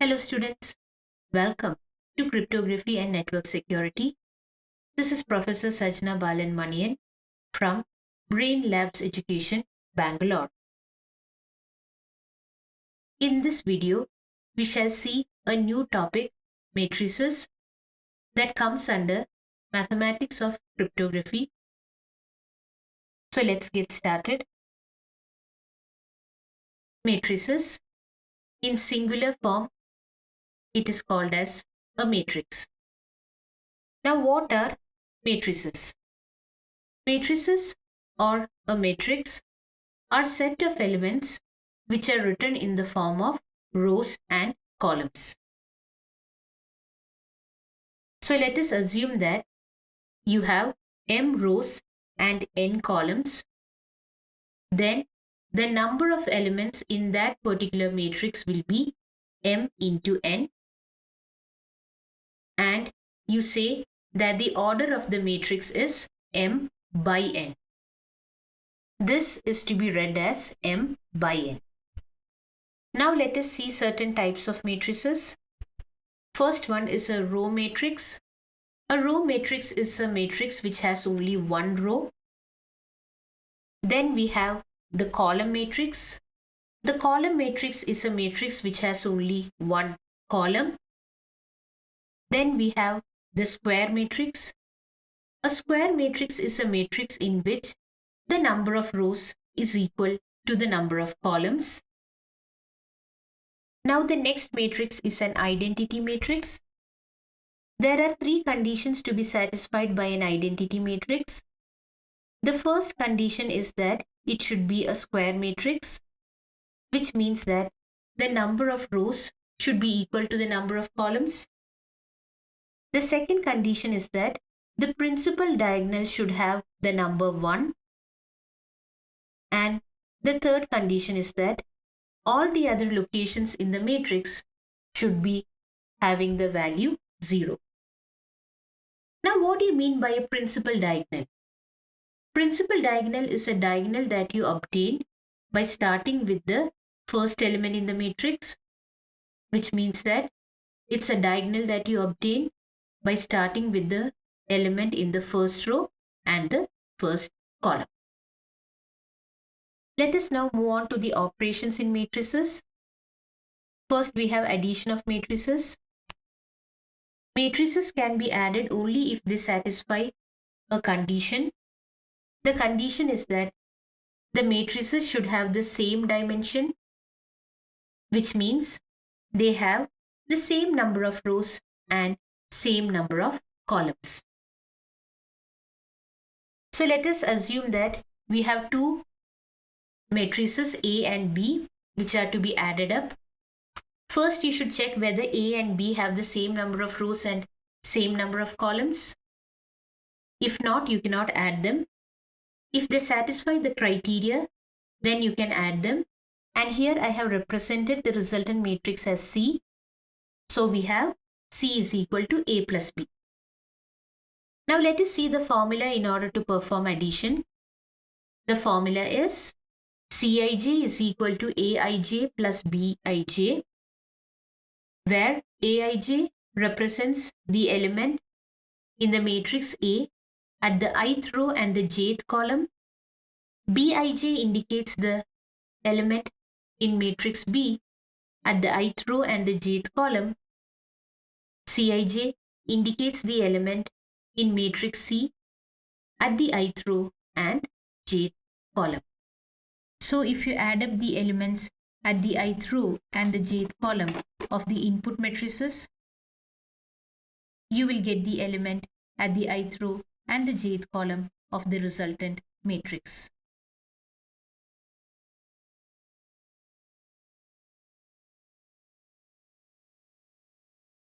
Hello students, welcome to Cryptography and Network Security. This is Professor Sajana Balan from Brain Labs Education, Bangalore. In this video, we shall see a new topic, matrices, that comes under Mathematics of Cryptography. So let's get started. Matrices, in singular form, it is called as a matrix. Now, what are matrices? Matrices or a matrix are set of elements which are written in the form of rows and columns. So let us assume that you have m rows and n columns. Then the number of elements in that particular matrix will be m into n. And you say that the order of the matrix is m by n. This is to be read as m by n. Now let us see certain types of matrices. First one is a row matrix. A row matrix is a matrix which has only one row. Then we have the column matrix. The column matrix is a matrix which has only one column. Then we have the square matrix. A square matrix is a matrix in which the number of rows is equal to the number of columns. Now the next matrix is an identity matrix. There are three conditions to be satisfied by an identity matrix. The first condition is that it should be a square matrix, which means that the number of rows should be equal to the number of columns. The second condition is that the principal diagonal should have the number 1. And the third condition is that all the other locations in the matrix should be having the value 0. Now, what do you mean by a principal diagonal? Principal diagonal is a diagonal that you obtain by starting with the first element in the matrix, which means that it's a diagonal that you obtain by starting with the element in the first row and the first column. Let us now move on to the operations in matrices. First, we have addition of matrices. Matrices can be added only if they satisfy a condition. The condition is that the matrices should have the same dimension, which means they have the same number of rows and same number of columns. So let us assume that we have two matrices A and B which are to be added up. First, you should check whether A and B have the same number of rows and same number of columns. If not, you cannot add them. If they satisfy the criteria, then you can add them. And here I have represented the resultant matrix as C. So we have C is equal to A plus B. Now let us see the formula in order to perform addition. The formula is Cij is equal to Aij plus Bij, where Aij represents the element in the matrix A at the ith row and the jth column. Bij indicates the element in matrix B at the ith row and the jth column. Cij indicates the element in matrix C at the ith row and jth column. So if you add up the elements at the ith row and the jth column of the input matrices, you will get the element at the ith row and the jth column of the resultant matrix.